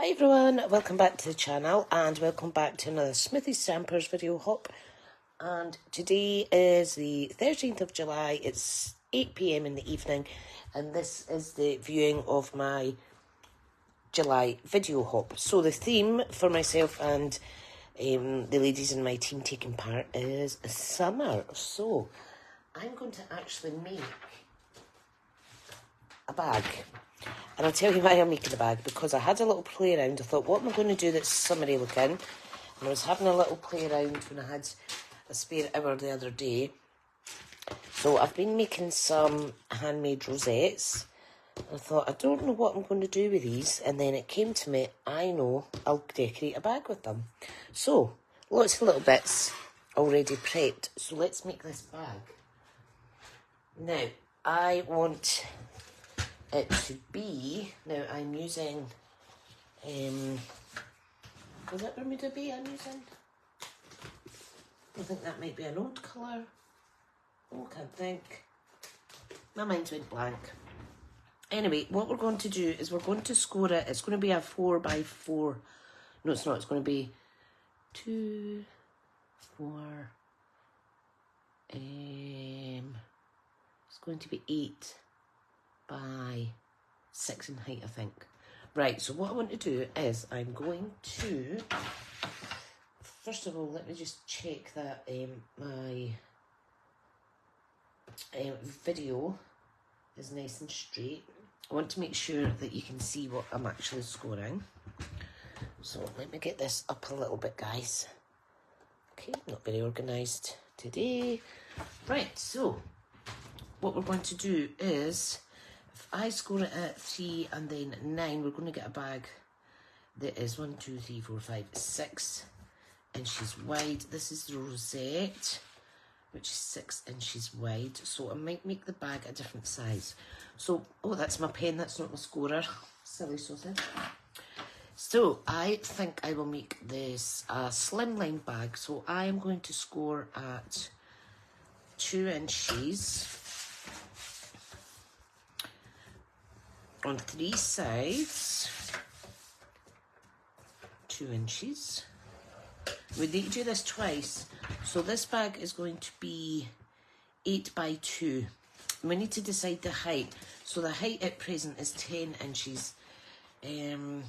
Hi everyone, welcome back to the channel and welcome back to another Smithy Stampers video hop. And today is the 13th of July, it's 8 PM in the evening, and this is the viewing of my July video hop. So the theme for myself and the ladies in my team taking part is summer. So I'm going to actually make a bag. And I'll tell you why I'm making the bag, because I had a little play around. I thought, what am I going to do that's summery looking? And I was having a little play around when I had a spare hour the other day. So I've been making some handmade rosettes. I thought, I don't know what I'm going to do with these. And then it came to me, I know, I'll decorate a bag with them. So, lots of little bits already prepped. So let's make this bag. Now, I want it to be, now I'm using, was it Bermuda Bay I'm using? I think that might be an old colour. Oh, I can't think. My mind went blank. Anyway, what we're going to do is we're going to score it. It's going to be a 4x4. No, it's not. It's going to be 2, 4. It's going to be 8 by 6 in height, I think. Right, so what I want to do is I'm going to, first of all, let me just check that my video is nice and straight. I want to make sure that you can see what I'm actually scoring. So let me get this up a little bit, guys. Okay, not very organised today. Right, so what we're going to do is, if I score it at 3 and then 9, we're going to get a bag that is 1, 2, 3, 4, 5, 6 inches wide. This is the rosette, which is 6 inches wide. So I might make the bag a different size. So, oh, that's my pen, that's not my scorer. Silly sausage. So I think I will make this a slimline bag. So I am going to score at 2 inches. On 3 sides, 2 inches. We need to do this twice. So this bag is going to be 8 by 2. We need to decide the height. So the height at present is 10 inches. Don't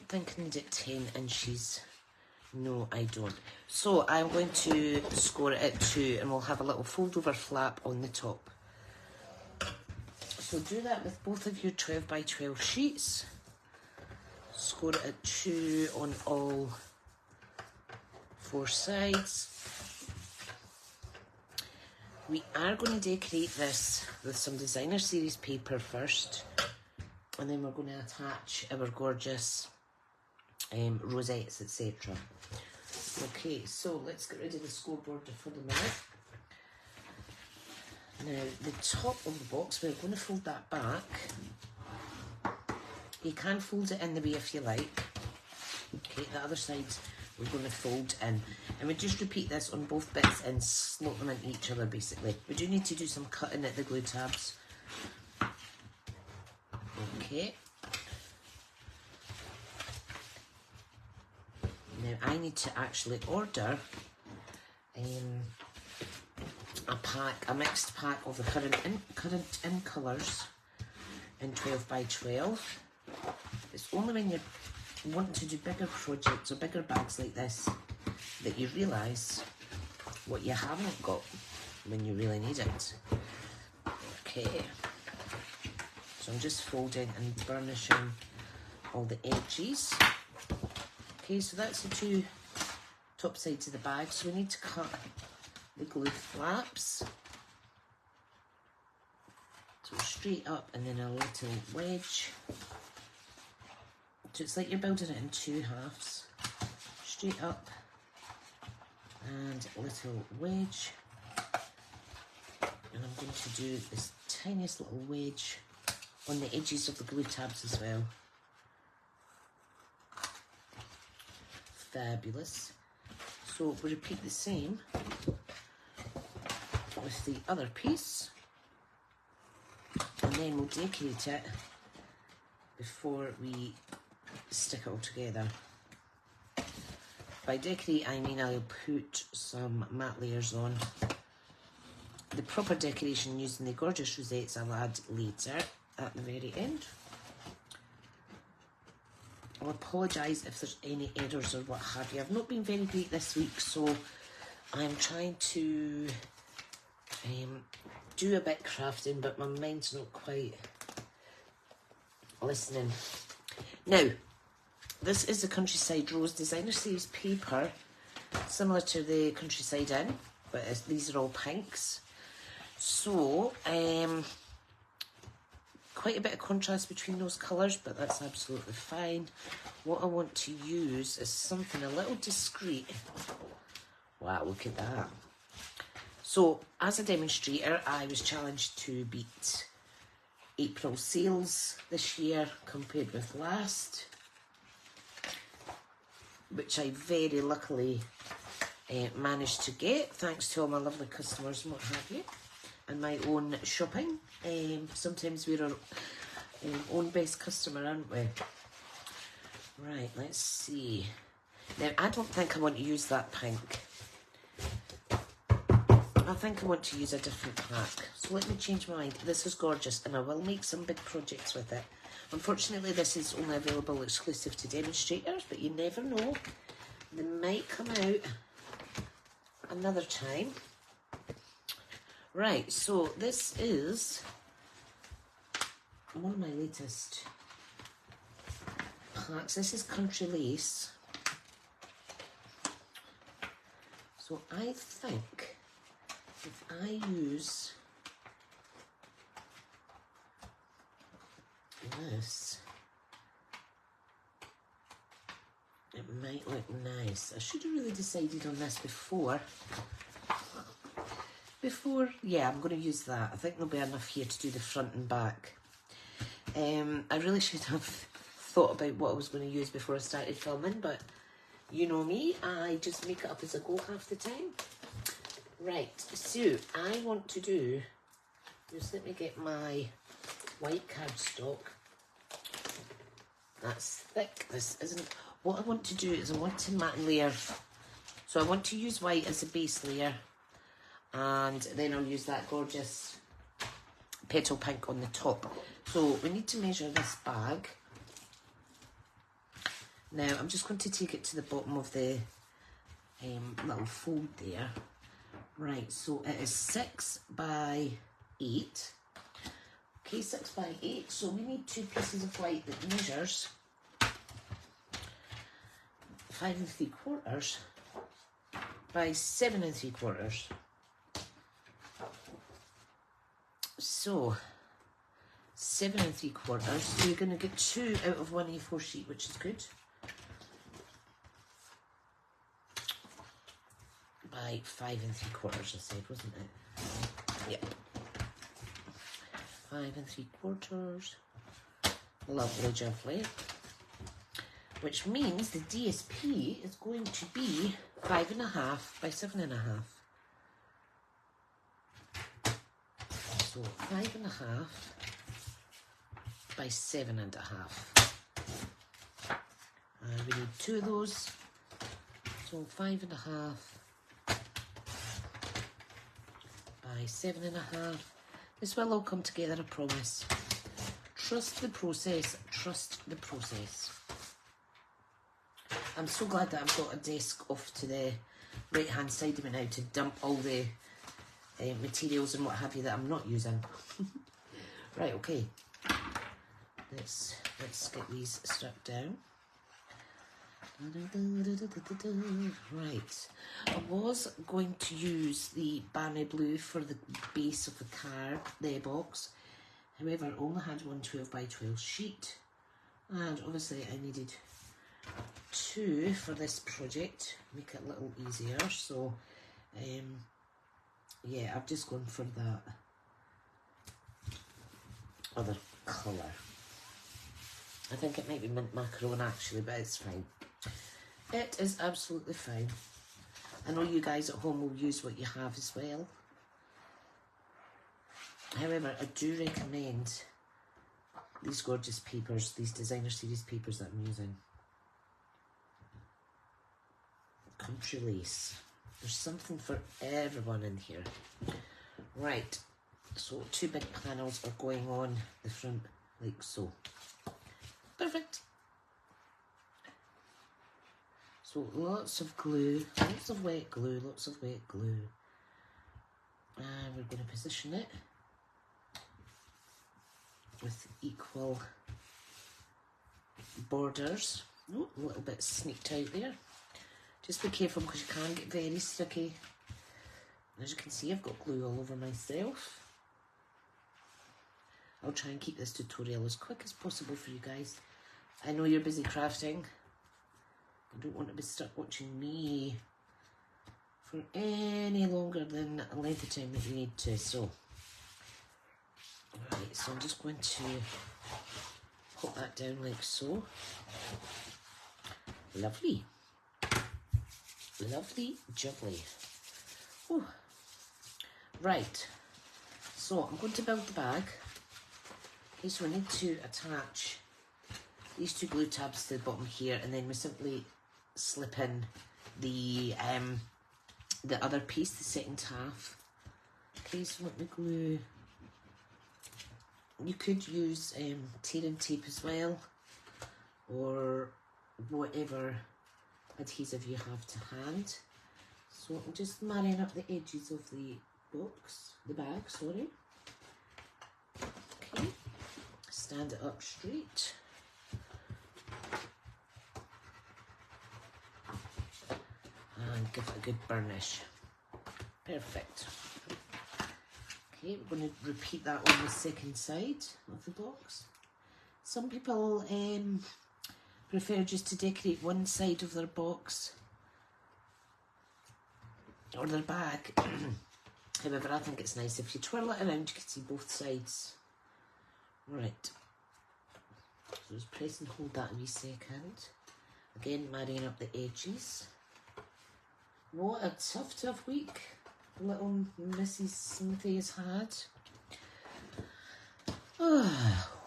think I need it 10 inches. No, I don't. So I'm going to score it at 2, and we'll have a little fold over flap on the top. So do that with both of your 12 by 12 sheets. Score it at 2 on all 4 sides. We are going to decorate this with some designer series paper first, and then we're going to attach our gorgeous rosettes, etc. Okay, so let's get rid of the scoreboard for the minute. Now, the top of the box, we're going to fold that back. You can fold it in the way if you like. Okay, the other side we're going to fold in. And we just repeat this on both bits and slot them into each other, basically. We do need to do some cutting at the glue tabs. Okay. Now, I need to actually order a mixed pack of the current in colours in 12 by 12. It's only when you're wanting to do bigger projects or bigger bags like this that you realise what you haven't got when you really need it. Okay, so I'm just folding and burnishing all the edges. Okay, so that's the 2 top sides of the bag. So we need to cut the glue flaps. So straight up and then a little wedge. So it's like you're building it in 2 halves. Straight up and a little wedge. And I'm going to do this tiniest little wedge on the edges of the glue tabs as well. Fabulous. So we repeat the same with the other piece, and then we'll decorate it before we stick it all together. By decorate, I mean I'll put some matte layers on. The proper decoration using the gorgeous rosettes I'll add later at the very end. I'll apologise if there's any errors or what have you. I've not been very great this week, so I'm trying to do a bit crafting, but my mind's not quite listening. Now, this is the Countryside Rose Designer Series paper, similar to the Countryside Inn, but these are all pinks. So, quite a bit of contrast between those colours, but that's absolutely fine. What I want to use is something a little discreet. Wow, look at that. So, as a demonstrator, I was challenged to beat April sales this year compared with last, which I very luckily managed to get, thanks to all my lovely customers and what have you, and my own shopping. Sometimes we're our own best customer, aren't we? Right, let's see. Now, I don't think I want to use that pink. I think I want to use a different pack. So let me change my mind. This is gorgeous, and I will make some big projects with it. Unfortunately, this is only available exclusive to demonstrators, but you never know. They might come out another time. Right, so this is one of my latest packs. This is Country Lace. So I think if I use this, it might look nice. I should have really decided on this before. Yeah, I'm going to use that. I think there'll be enough here to do the front and back. I really should have thought about what I was going to use before I started filming, but you know me, I just make it up as I go half the time. Right, so I want to do, just let me get my white cardstock. That's thick, this isn't. What I want to do is I want to matte layer. So I want to use white as a base layer, and then I'll use that gorgeous petal pink on the top. So we need to measure this bag. Now I'm just going to take it to the bottom of the little fold there. Right, so it is 6 by 8. Okay, 6 by 8. So we need 2 pieces of white that measures 5 3/4 by 7 3/4. So 7 3/4. So you're going to get 2 out of 1 A4 sheet, which is good. By 5 3/4, I said, wasn't it? Yep. 5 3/4. Lovely, lovely. Which means the DSP is going to be 5.5 by 7.5. So 5.5 by 7.5. We need 2 of those. So 5.5 by 7.5. This will all come together, I promise. Trust the process. Trust the process. I'm so glad that I've got a desk off to the right hand side of me now to dump all the materials and what have you that I'm not using. Right, okay. Let's get these strapped down. Right, I was going to use the Banner Blue for the base of the card, the box. However, I only had one 12 by 12 sheet, and obviously I needed 2 for this project, make it a little easier. So, yeah, I've just gone for that other colour. I think it might be mint macaron actually, but it's fine. It is absolutely fine. I know you guys at home will use what you have as well. However, I do recommend these gorgeous papers, these designer series papers that I'm using. Country lace. There's something for everyone in here. Right, so 2 big panels are going on the front like so. Perfect. So lots of glue, lots of wet glue, lots of wet glue. And we're going to position it with equal borders. Oh, a little bit sneaked out there. Just be careful because you can get very sticky. As you can see, I've got glue all over myself. I'll try and keep this tutorial as quick as possible for you guys. I know you're busy crafting. I don't want to be stuck watching me for any longer than a length of time that you need to. So, right, so I'm just going to put that down like so. Lovely. Lovely jubbly. Ooh. Right, so I'm going to build the bag. Okay, so we need to attach these 2 glue tabs to the bottom here, and then we simply slip in the other piece, the second half. Okay, so let me glue. You could use tearing tape as well, or whatever adhesive you have to hand. So I'm just marrying up the edges of the bag, sorry. Okay, stand it up straight. And give it a good burnish. Perfect. Okay, we're going to repeat that on the second side of the box. Some people prefer just to decorate one side of their box or their bag. However, I think it's nice if you twirl it around, you can see both sides. Right. So just press and hold that a wee second. Again, marrying up the edges. What a tough week little Mrs. Smithy has had.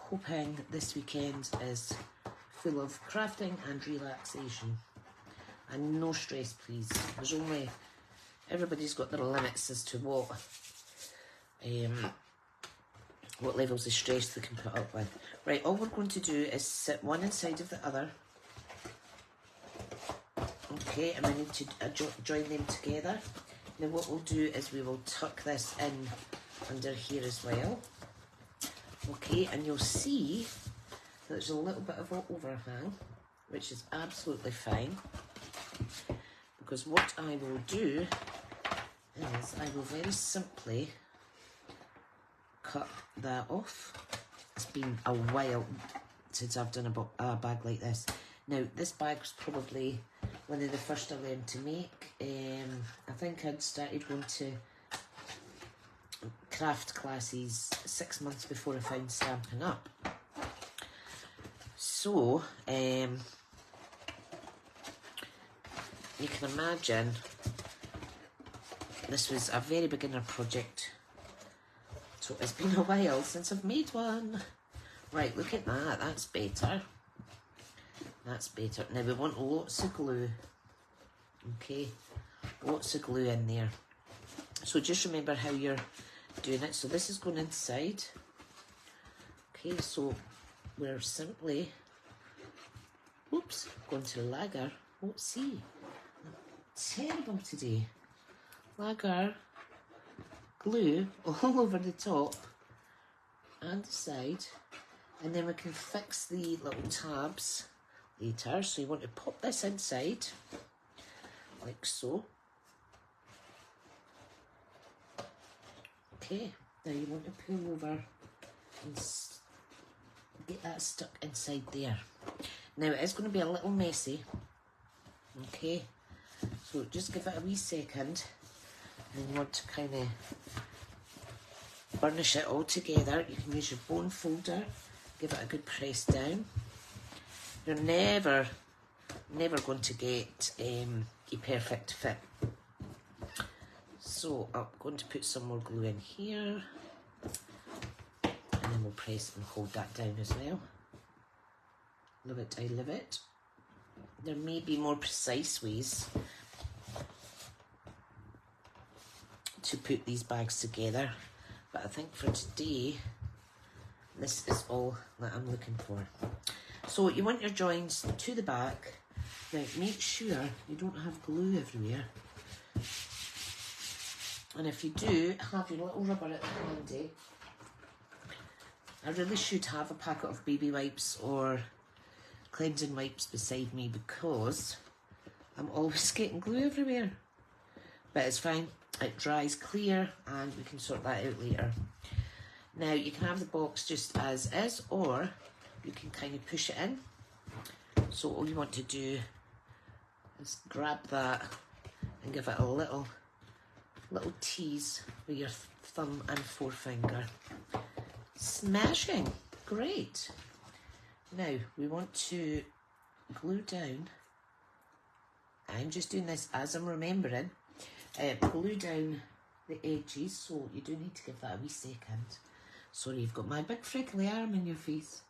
Hoping this weekend is full of crafting and relaxation. And no stress, please. There's only... Everybody's got their limits as to what levels of stress they can put up with. Right, all we're going to do is sit one inside of the other. Okay, and we need to join them together. Now what we'll do is we will tuck this in under here as well. Okay, and you'll see that there's a little bit of an overhang, which is absolutely fine. Because what I will do is I will very simply cut that off. It's been a while since I've done a bag like this. Now, this bag was probably one of the first I learned to make. I think I'd started going to craft classes 6 months before I found Stampin' Up. So, you can imagine this was a very beginner project. So it's been a while since I've made one. Right, look at that, that's better. That's better. Now we want lots of glue. Okay, lots of glue in there. So just remember how you're doing it. So this is going inside. Okay, so we're simply, oops, going to lager. Oopsie, terrible today. Lager, glue all over the top and the side. And then we can fix the little tabs later. So you want to pop this inside, like so. Okay, now you want to pull over and get that stuck inside there. Now it is going to be a little messy, okay, so just give it a wee second, and you want to kind of burnish it all together. You can use your bone folder, give it a good press down. You're never going to get a perfect fit. So I'm going to put some more glue in here, and then we'll press and hold that down as well. Love it, I love it. There may be more precise ways to put these bags together, but I think for today, this is all that I'm looking for. So you want your joins to the back. Now make sure you don't have glue everywhere. And if you do, have your little rubber at the handy. I really should have a packet of baby wipes or cleansing wipes beside me because I'm always getting glue everywhere. But it's fine, it dries clear and we can sort that out later. Now you can have the box just as is, or you can kind of push it in. So all you want to do is grab that and give it a little tease with your thumb and forefinger. Smashing, great. Now we want to glue down. I'm just doing this as I'm remembering. Glue down the edges, so you do need to give that a wee second. Sorry, you've got my big freckly arm in your face.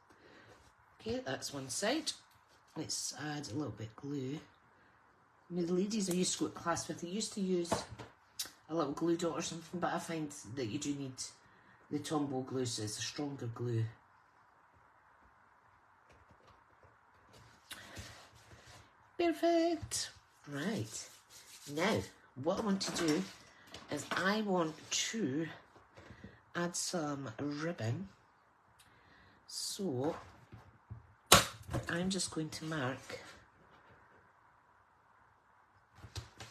Okay, that's one side. Let's add a little bit of glue. Now, the ladies I used to go to class with, they used to use a little glue dot or something, but I find that you do need the Tombow glue, so it's a stronger glue. Perfect. Right. Now, what I want to do is I want to add some ribbon. So, I'm just going to mark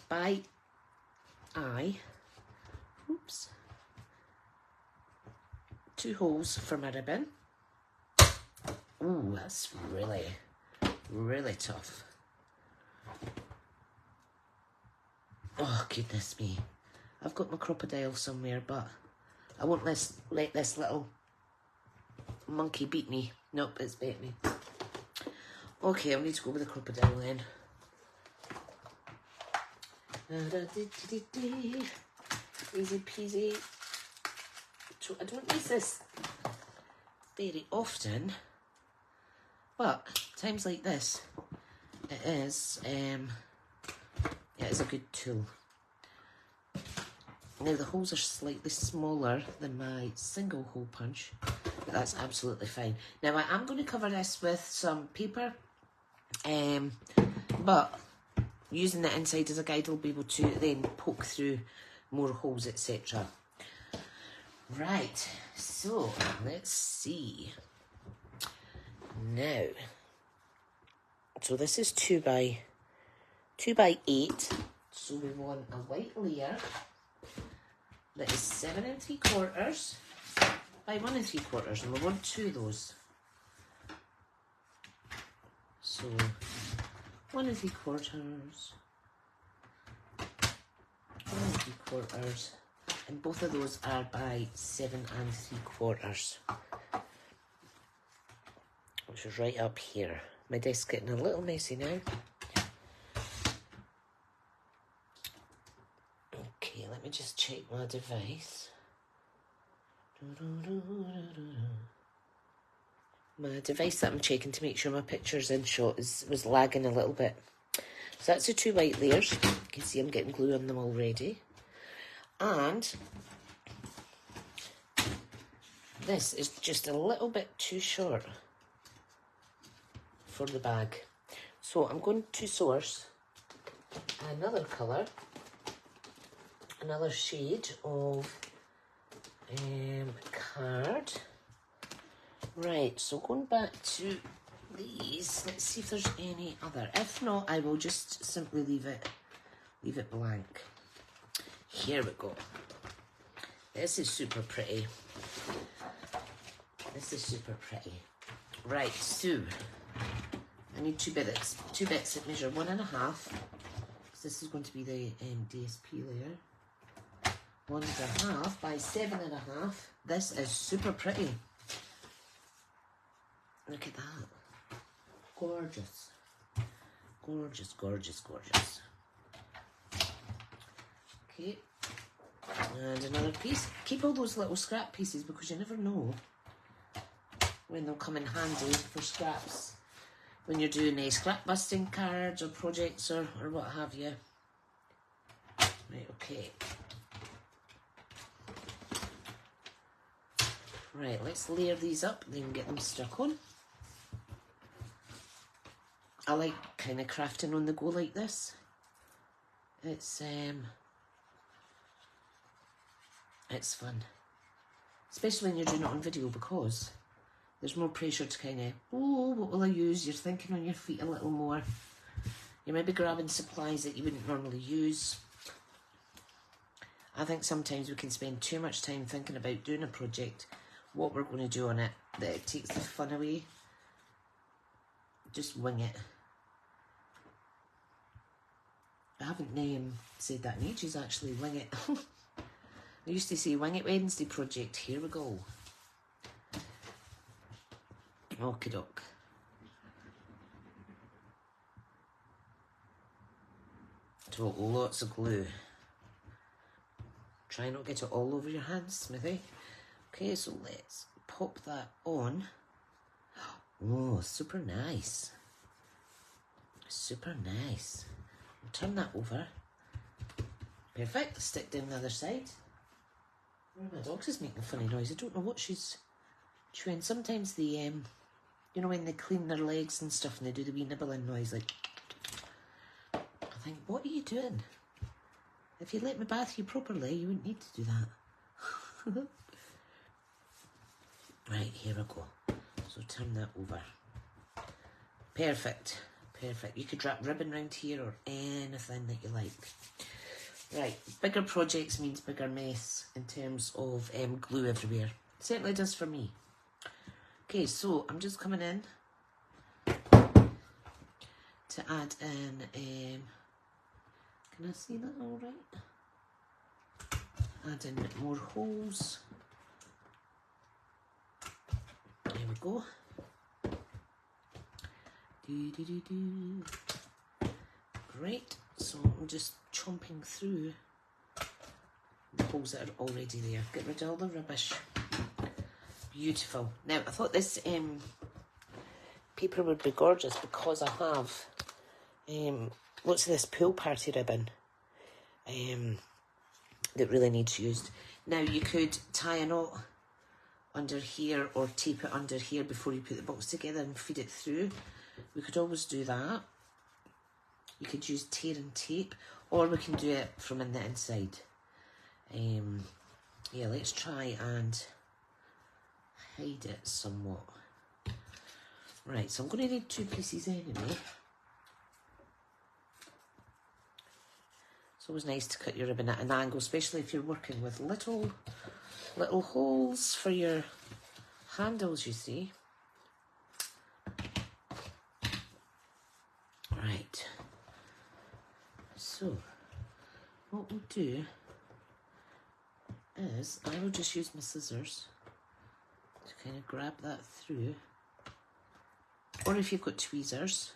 by eye, oops, 2 holes for my ribbon. Ooh, that's really, really tough. Oh, goodness me. I've got my crocodile somewhere, but I won't let this little monkey beat me. Nope, it's bit me. Okay, I need to go with the crocodile then. Easy peasy. So I don't use this very often, but times like this, it is a good tool. Now the holes are slightly smaller than my single hole punch, but that's absolutely fine. Now I am going to cover this with some paper, but using the inside as a guide will be able to then poke through more holes, etc. Right, so let's see. Now, so this is 2 by 8, so we want a white layer that is 7 3/4 by 1 3/4, and we want 2 of those. So 1 3/4, 1 3/4, and both of those are by 7 3/4, which is right up here. My desk's getting a little messy now. Okay, let me just check my device. My device that I'm checking to make sure my picture's in shot was lagging a little bit. So that's the 2 white layers. You can see I'm getting glue on them already. And this is just a little bit too short for the bag. So I'm going to source another colour, another shade of card. Right, so going back to these, let's see if there's any other. If not, I will just simply leave it blank. Here we go. This is super pretty. This is super pretty. Right, so I need 2 bits that measure 1.5. So this is going to be the DSP layer. 1.5 by 7.5. This is super pretty. Look at that. Gorgeous. Gorgeous, gorgeous, gorgeous. Okay. And another piece. Keep all those little scrap pieces because you never know when they'll come in handy for scraps when you're doing scrap busting cards or projects or what have you. Right, okay. Right, let's layer these up and then get them stuck on. I like kind of crafting on the go like this. It's fun. Especially when you're doing it on video, because there's more pressure to kind of, oh, what will I use? You're thinking on your feet a little more. You're maybe grabbing supplies that you wouldn't normally use. I think sometimes we can spend too much time thinking about doing a project, what we're going to do on it, that it takes the fun away. Just wing it. I haven't said that in ages, actually. Wing it. I used to say Wing It Wednesday project. Here we go. Okie doke. So lots of glue. Try not to get it all over your hands, Smithy. Okay, so let's pop that on. Oh, super nice. Super nice. I'll turn that over. Perfect. Stick down the other side. My dog's is making a funny noise. I don't know what she's chewing. Sometimes they, you know, when they clean their legs and stuff and they do the wee nibbling noise, like, I think, what are you doing? If you let me bath you properly, you wouldn't need to do that. Right, here we go. So turn that over. Perfect. Perfect. You could wrap ribbon round here or anything that you like. Right, bigger projects means bigger mess in terms of glue everywhere. Certainly does for me. Okay, so I'm just coming in to add in, can I see that all right? Add in more holes. There we go. Great. So I'm just chomping through the holes that are already there. Get rid of all the rubbish. Beautiful. Now I thought this paper would be gorgeous because I have lots of this pool party ribbon that really needs used. Now you could tie a knot under here or tape it under here before you put the box together and feed it through. We could always do that. You could use tear and tape, or we can do it from in the inside. Yeah, let's try and hide it somewhat. Right, so I'm going to need 2 pieces anyway. It's always nice to cut your ribbon at an angle, especially if you're working with little holes for your handles, you see. Right. So, what we'll do is I will just use my scissors to kind of grab that through. Or if you've got tweezers.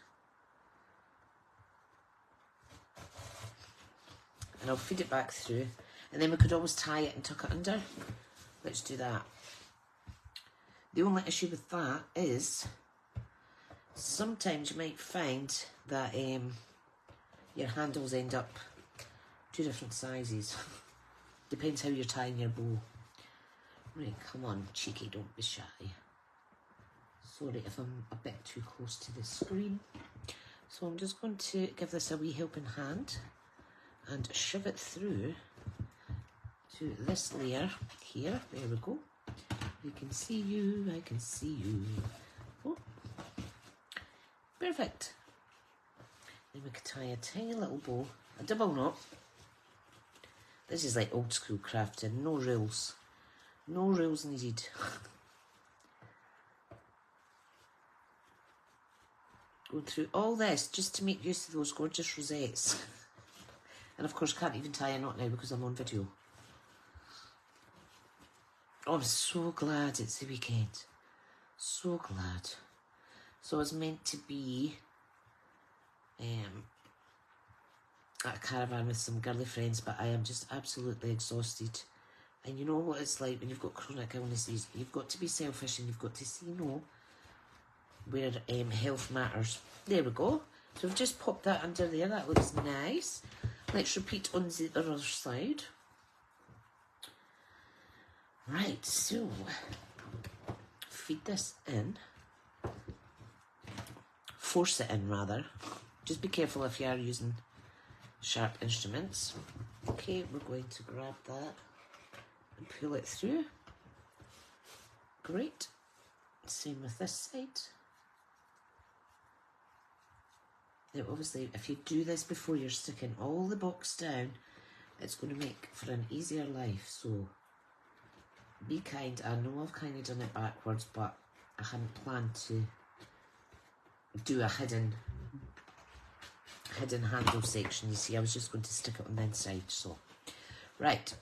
And I'll feed it back through. And then we could always tie it and tuck it under. Let's do that. The only issue with that is sometimes you might find that your handles end up 2 different sizes. Depends how you're tying your bow. Right, come on, cheeky, don't be shy. Sorry if I'm a bit too close to the screen. So I'm just going to give this a wee helping hand and shove it through to this layer here. There we go. I can see you, I can see you. Oh, perfect. Then we could tie a tiny little bow, a double knot. This is like old school crafting, no rules. No rules needed. Going through all this just to make use of those gorgeous rosettes. And of course can't even tie a knot now because I'm on video. Oh, I'm so glad it's the weekend. So glad. So I was meant to be at a caravan with some girly friends, but I am just absolutely exhausted And you know what it's like when you've got chronic illnesses. You've got to be selfish and you've got to say no where health matters. There we go. So we've just popped that under there. That looks nice. Let's repeat on the other side. Right, so feed this in. Force it in, rather. Just be careful if you are using sharp instruments. Okay, we're going to grab that and pull it through. Great. Same with this side. Now, obviously, if you do this before you're sticking all the box down, it's going to make for an easier life. So, be kind. I know I've kind of done it backwards, but I hadn't planned to do a hidden handle section. You see, I was just going to stick it on the inside. So, right.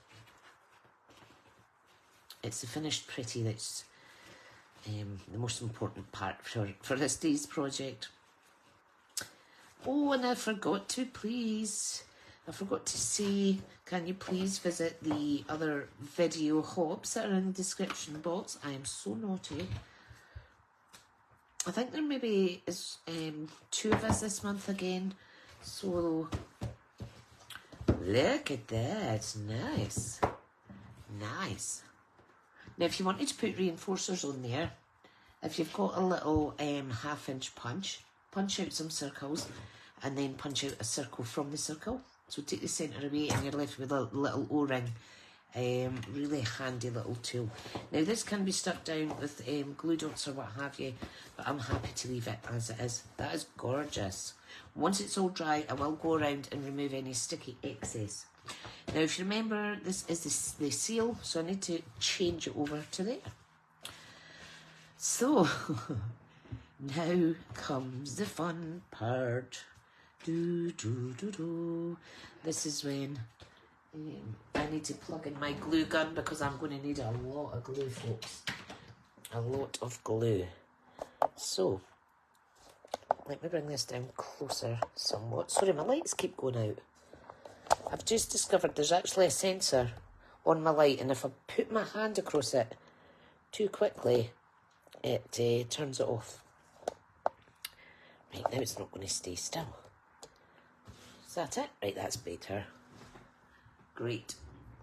It's the finished pretty that's the most important part for this day's project. Oh, and I forgot to say, can you please visit the other video hubs that are in the description box? I am so naughty. I think there maybe is 2 of us this month again. So, look at that. Nice. Nice. Now, if you wanted to put reinforcers on there, if you've got a little 1/2-inch punch out some circles and then punch out a circle from the circle. So take the centre away and you're left with a little O-ring. Really handy little tool. Now this can be stuck down with glue dots or what have you, but I'm happy to leave it as it is. That is gorgeous. Once it's all dry, I will go around and remove any sticky excess. Now if you remember, this is the seal, so I need to change it over to there. So, now comes the fun part. This is when I need to plug in my glue gun because I'm going to need a lot of glue, folks. A lot of glue. So, let me bring this down closer somewhat. Sorry, my lights keep going out. I've just discovered there's actually a sensor on my light, and if I put my hand across it too quickly, it turns it off. Right, now it's not going to stay still. Is that it? Right, that's better. Great.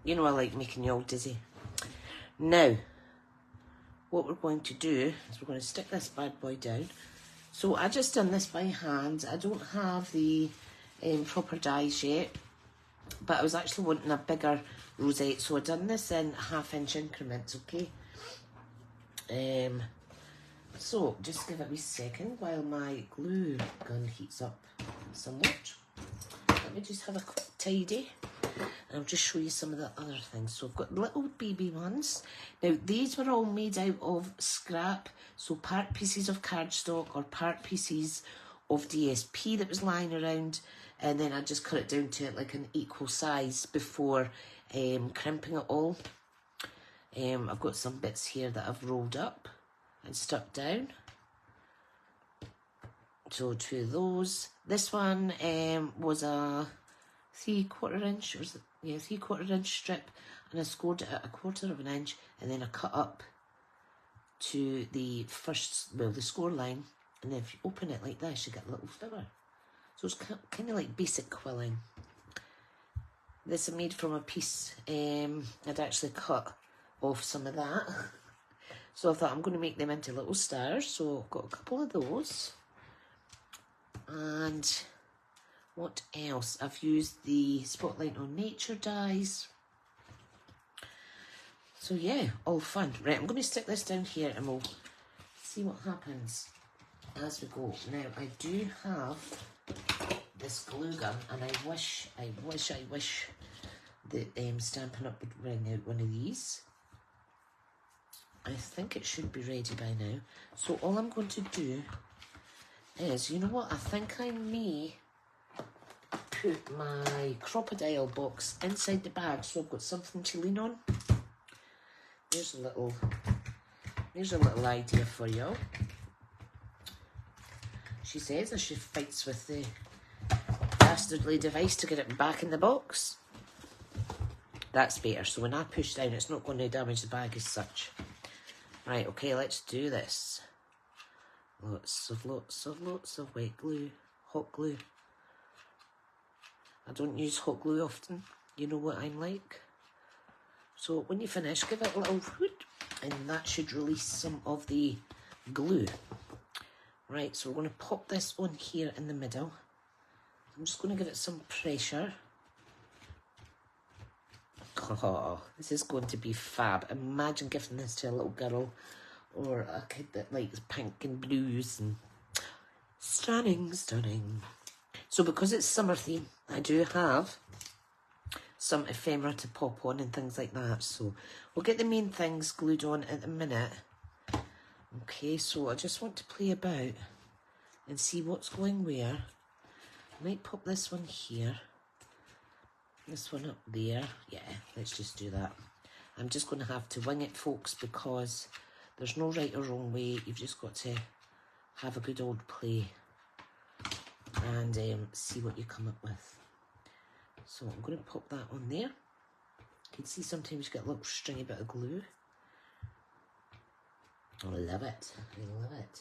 You know I like making you all dizzy. Now, what we're going to do is we're going to stick this bad boy down. So I just done this by hand. I don't have the proper dies yet, but I was actually wanting a bigger rosette, so I done this in 1/2-inch increments, okay? So just give it a wee second while my glue gun heats up somewhat. Let me just have a quick tidy. And I'll just show you some of the other things. So I've got little baby ones. Now these were all made out of scrap, so part pieces of cardstock or part pieces of DSP that was lying around, and then I just cut it down to like an equal size before crimping it all. I've got some bits here that I've rolled up and stuck down. So 2 of those. This one was a 3/4 inch, or was it? Yeah, 3/4 inch strip, and I scored it at 1/4 inch, and then I cut up to the the score line, and then if you open it like this, you get a little flower. So it's kind of like basic quilling. This I made from a piece I'd actually cut off some of that. So I thought I'm going to make them into little stars. So I've got a couple of those. And what else? I've used the Spotlight on Nature dies. So yeah, all fun. Right, I'm going to stick this down here and we'll see what happens as we go. Now, I do have this glue gun, and I wish that Stampin' Up would bring out one of these. I think it should be ready by now. So all I'm going to do is, you know what, I think I may put my crocodile box inside the bag so I've got something to lean on. There's a little idea for you. She says as she fights with the dastardly device to get it back in the box. That's better. So when I push down, it's not going to damage the bag as such. Right, okay, let's do this. Lots of wet glue, hot glue. I don't use hot glue often. You know what I'm like. So when you finish, give it a little whoop, and that should release some of the glue. Right, so we're going to pop this on here in the middle. I'm just going to give it some pressure. Oh, this is going to be fab. Imagine giving this to a little girl or a kid that likes pink and blues. And stunning, stunning. So because it's summer theme, I do have some ephemera to pop on and things like that. So we'll get the main things glued on in a minute. Okay, so I just want to play about and see what's going where. I might pop this one here. This one up there. Yeah, let's just do that. I'm just going to have to wing it, folks, because there's no right or wrong way. You've just got to have a good old play and see what you come up with. So I'm going to pop that on there. You can see sometimes you get a little stringy bit of glue. I love it. I love it.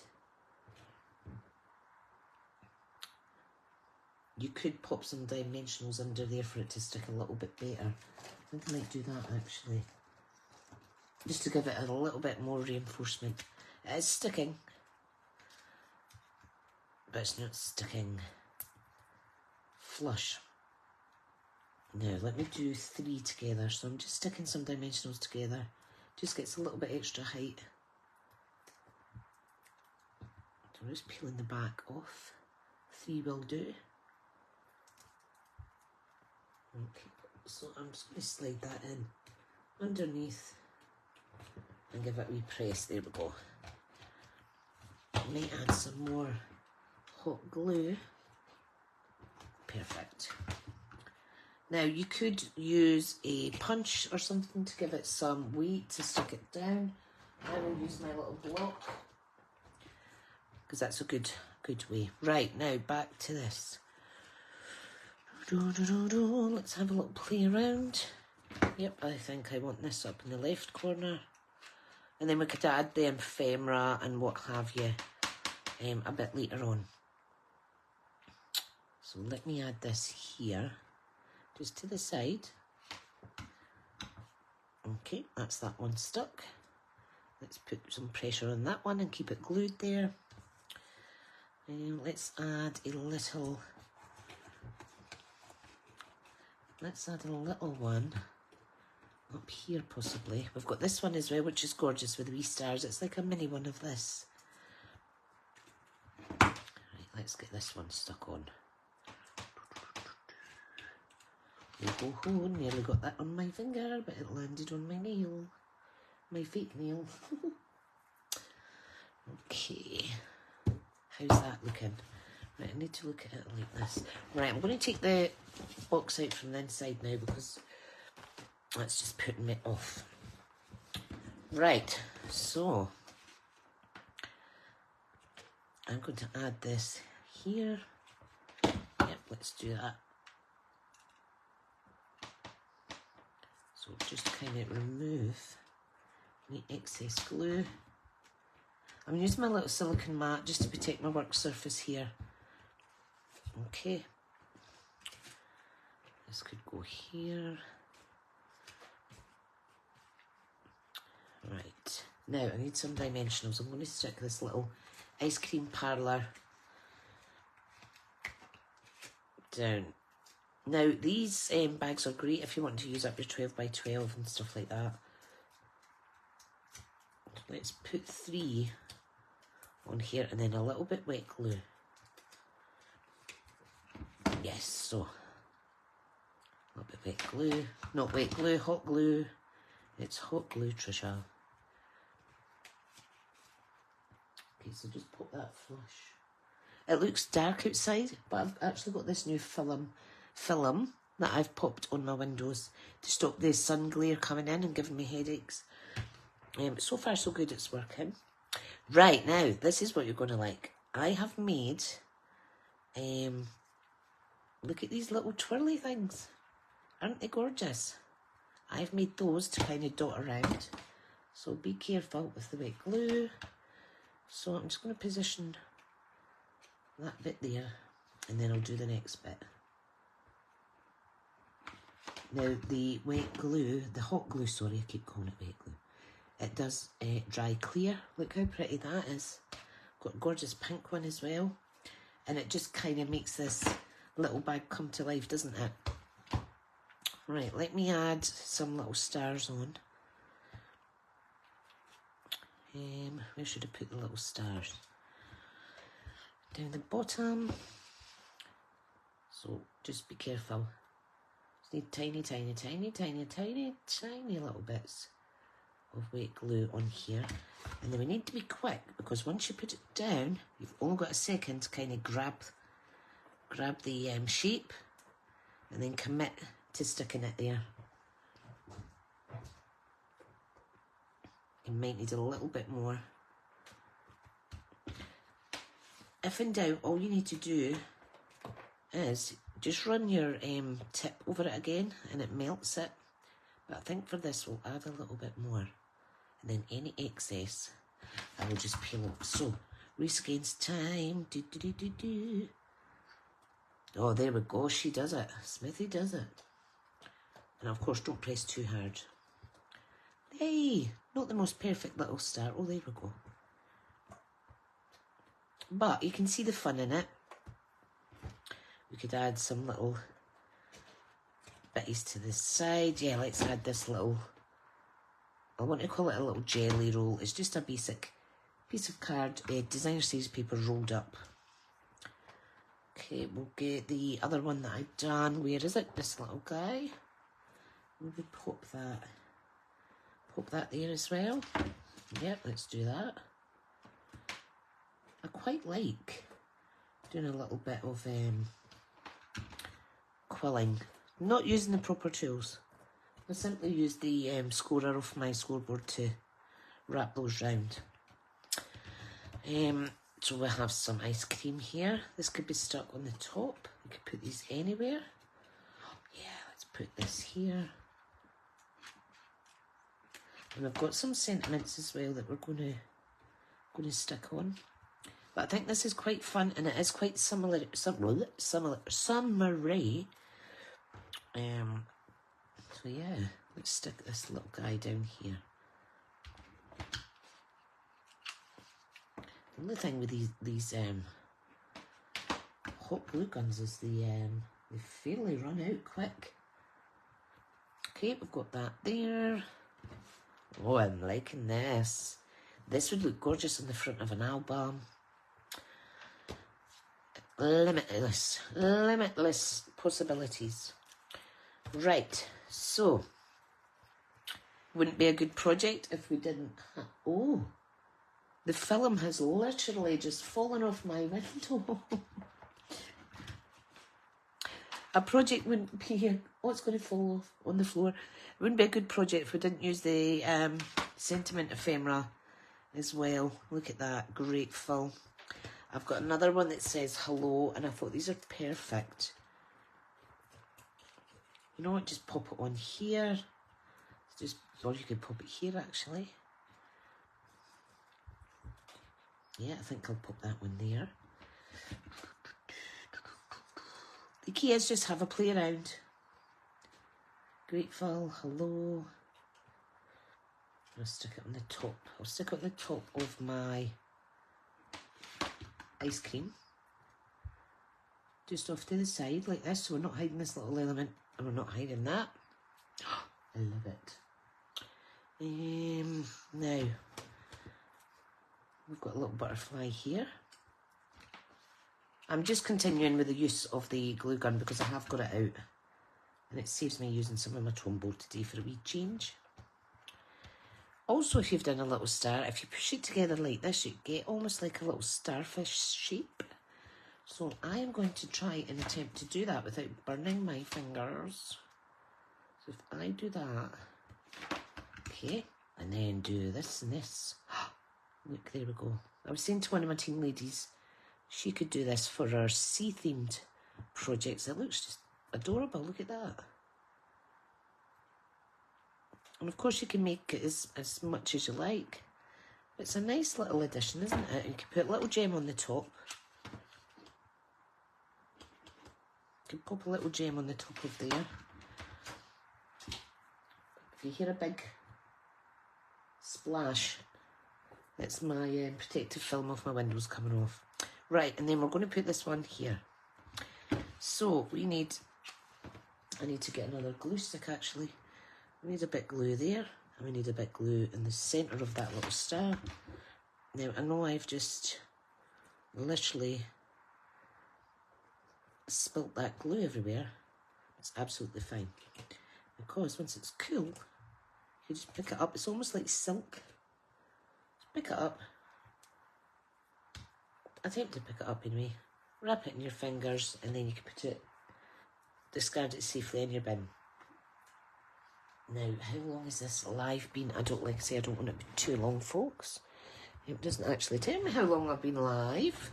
You could pop some dimensionals under there for it to stick a little bit better. I think I might do that actually. Just to give it a little bit more reinforcement. It is sticking, but it's not sticking flush. Now let me do 3 together. So I'm just sticking some dimensionals together. Just gets a little bit extra height. So I'm just peeling the back off. 3 will do. Okay, so I'm just going to slide that in underneath and give it a wee press. There we go. I might add some more hot glue. Perfect. Now you could use a punch or something to give it some weight to stick it down. I will use my little block because that's a good way. Right, now back to this. Let's have a little play around. Yep, I think I want this up in the left corner. And then we could add the ephemera and what have you a bit later on. So let me add this here, just to the side. Okay, that's that one stuck. Let's put some pressure on that one and keep it glued there. And let's add a little... Let's add a little one up here possibly. We've got this one as well, which is gorgeous with wee stars. It's like a mini one of this. Right, let's get this one stuck on. Oh, nearly got that on my finger, but it landed on my nail. My fake nail. Okay. How's that looking? Right, I need to look at it like this. Right, I'm going to take the box out from the inside now because that's just putting me off. Right, so I'm going to add this here. Yep, let's do that. So just kind of remove any excess glue. I'm using my little silicone mat just to protect my work surface here. Okay. This could go here. Right. Now I need some dimensionals. I'm going to stick this little ice cream parlour down. Now these bags are great if you want to use up your 12 by 12 and stuff like that. Let's put 3 on here and then a little bit wet glue. Yes, so a little bit wet glue. Not wet glue, hot glue. It's hot glue, Tricia. Okay, so just pop that flush. It looks dark outside, but I've actually got this new film that I've popped on my windows to stop the sun glare coming in and giving me headaches. So far so good, it's working. Right, now, this is what you're going to like. I have made, look at these little twirly things. Aren't they gorgeous? I've made those to kind of dot around. So be careful with the wet glue. So I'm just going to position that bit there, and then I'll do the next bit. Now the wet glue, the hot glue, sorry, I keep calling it wet glue. It does dry clear. Look how pretty that is. Got a gorgeous pink one as well. And it just kind of makes this little bag come to life, doesn't it? Right, let me add some little stars on. Where should I put the little stars? Down the bottom. So just be careful. Just need tiny, tiny, tiny, tiny, tiny, tiny little bits of wet glue on here. And then we need to be quick, because once you put it down, you've only got a second to kind of grab the shape and then commit to sticking it there. You might need a little bit more. If in doubt, all you need to do is just run your tip over it again and it melts it. But I think for this we'll add a little bit more. And then any excess, I will just peel off. So, race against time. Do, do, do, do, do. Oh, there we go. She does it. Smithy does it. And of course, don't press too hard. Hey, not the most perfect little start. Oh, there we go. But you can see the fun in it. We could add some little bitties to the side. Yeah, let's add this little, I want to call it a little jelly roll. It's just a basic piece of card, designer series paper rolled up. Okay, we'll get the other one that I've done. Where is it? This little guy. Maybe pop that there as well. Yep, let's do that. I quite like doing a little bit of quilling. Not using the proper tools. I simply use the scorer off my scoreboard to wrap those round. So we have some ice cream here. This could be stuck on the top. You could put these anywhere. Yeah, let's put this here. And I've got some sentiments as well that we're going to stick on. But I think this is quite fun, and it is quite summery. So yeah, let's stick this little guy down here. The only thing with these hot glue guns is they fairly run out quick. Okay, we've got that there. Oh, I'm liking this. This would look gorgeous on the front of an album. Limitless possibilities. Right, so wouldn't be a good project if we didn't. Oh, the film has literally just fallen off my window. A project wouldn't be. Oh, it's going to fall off on the floor. It wouldn't be a good project if we didn't use the sentiment ephemera as well. Look at that, grateful. I've got another one that says hello, and I thought these are perfect. You know what, just pop it on here. Just, or you could pop it here actually. Yeah, I think I'll pop that one there. The key is just have a play around. Grateful, hello. I'll stick it on the top. I'll stick it on the top of my ice cream. Just off to the side like this, so we're not hiding this little element, and we're not hiding that. I love it. Now, we've got a little butterfly here. I'm just continuing with the use of the glue gun because I have got it out. And it saves me using some of my foam board today for a wee change. Also, if you've done a little star, if you push it together like this, you get almost like a little starfish shape. So I am going to try and attempt to do that without burning my fingers. So if I do that, okay, and then do this and this. Look, there we go. I was saying to one of my team ladies, she could do this for her sea-themed projects. It looks just adorable. Look at that. And of course you can make it as much as you like. It's a nice little addition, isn't it? You can put a little gem on the top. You can pop a little gem on the top of there. If you hear a big splash, it's my protective film off my windows coming off. Right, and then we're going to put this one here. So I need to get another glue stick actually. We need a bit glue there, and we need a bit glue in the centre of that little star. Now I know I've just literally spilt that glue everywhere. It's absolutely fine. Because once it's cool, you just pick it up. It's almost like silk. Just pick it up. Attempt to pick it up anyway. Wrap it in your fingers, and then you can put it, discard it safely in your bin. Now, how long has this live been? I don't want it to be too long, folks. It doesn't actually tell me how long I've been live.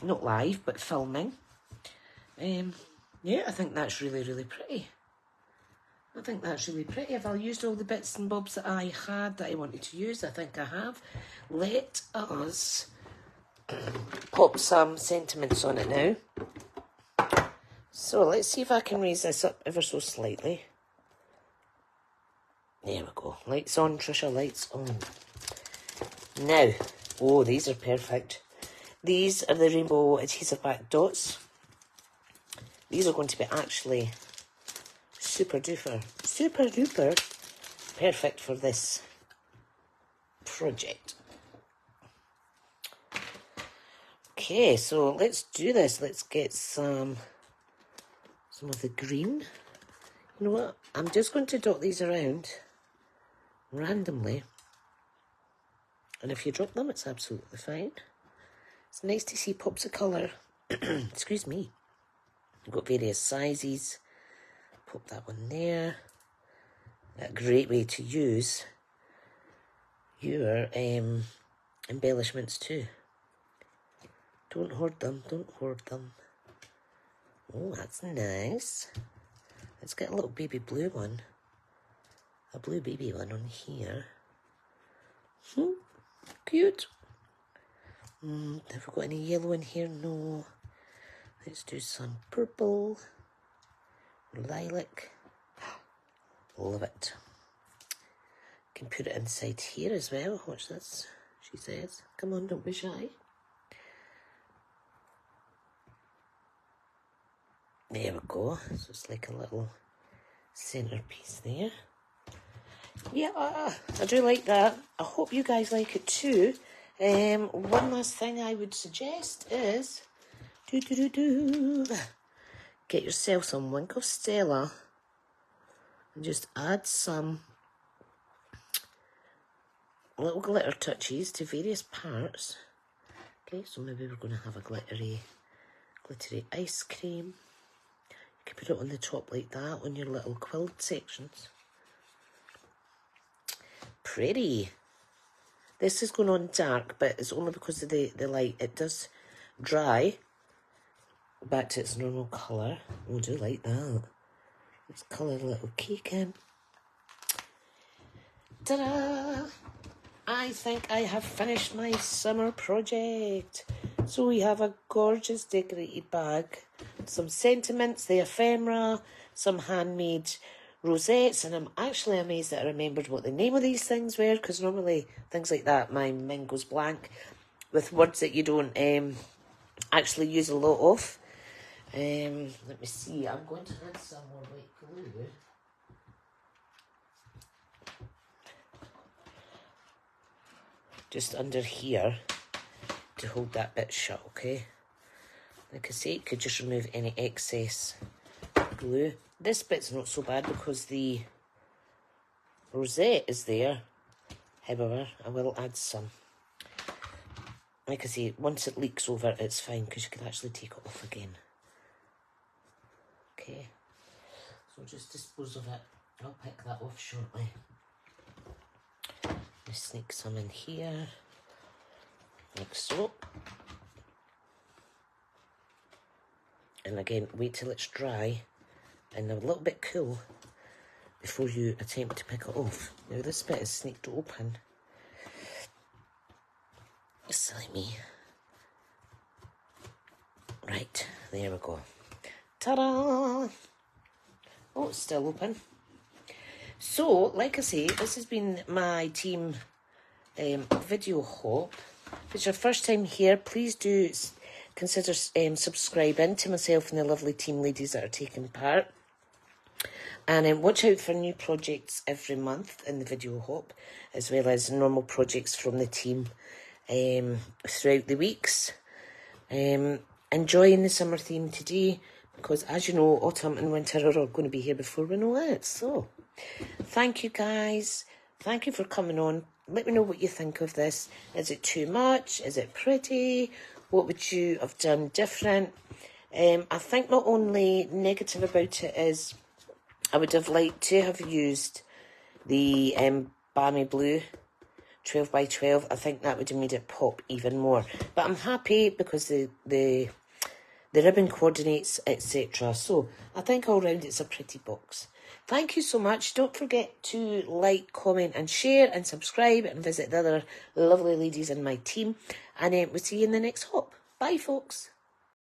Not live, but filming. Yeah, I think that's really, really pretty. I think that's really pretty. Have I used all the bits and bobs that I had that I wanted to use? I think I have. Let us pop some sentiments on it now. So let's see if I can raise this up ever so slightly. There we go. Lights on, Tricia, lights on. Now, oh, these are perfect. These are the rainbow adhesive back dots. These are going to be actually super duper perfect for this project. Okay, so let's do this. Let's get some of the green. You know what? I'm just going to dot these around randomly. And if you drop them, it's absolutely fine. It's nice to see pops of colour. Excuse me. I've got various sizes. Pop that one there. A great way to use your embellishments too. Don't hoard them, don't hoard them. Oh, that's nice. Let's get a little baby blue one. A blue baby one on here. Cute. Have we got any yellow in here? No. Let's do some purple. Lilac. Love it. Can put it inside here as well. Watch this, she says. Come on, don't be shy. There we go. So it's like a little centerpiece there. Yeah, I do like that. I hope you guys like it too. One last thing I would suggest is get yourself some Wink of Stella and just add some little glitter touches to various parts. Okay, so maybe we're going to have a glittery ice cream. You can put it on the top like that on your little quilt sections. Pretty. This is going on dark, but it's only because of the light. It does dry back to its normal colour. Oh, I do like that. Let's colour a little cake in. Ta-da! I think I have finished my summer project. So we have a gorgeous decorated bag, some sentiments, the ephemera, some handmade rosettes, and I'm actually amazed that I remembered what the name of these things were, because normally things like that, my mind goes blank with words that you don't actually use a lot of. Let me see, I'm going to add some more white glue. Just under here to hold that bit shut, okay? Like I say, you could just remove any excess glue. This bit's not so bad because the rosette is there. However, I will add some. Like I say, once it leaks over, it's fine because you can actually take it off again. Okay, so just dispose of it. I'll pick that off shortly. Just sneak some in here, like so. And again, wait till it's dry and a little bit cool before you attempt to pick it off. Now this bit is sneaked open. Silly me. Right, there we go. Ta-da! Oh, it's still open. So, like I say, this has been my team video hop. If it's your first time here, please do consider subscribing to myself and the lovely team ladies that are taking part. And watch out for new projects every month in the video hop, as well as normal projects from the team throughout the weeks. Enjoying the summer theme today, because as you know, autumn and winter are all going to be here before we know it. So, thank you guys. Thank you for coming on. Let me know what you think of this. Is it too much? Is it pretty? What would you have done different? I think my only negative about it is I would have liked to have used the Balmy Blue 12 by 12. I think that would have made it pop even more. But I'm happy because the ribbon coordinates, etc. So I think all round it's a pretty box. Thank you so much. Don't forget to like, comment and share and subscribe and visit the other lovely ladies in my team. And we'll see you in the next hop. Bye, folks.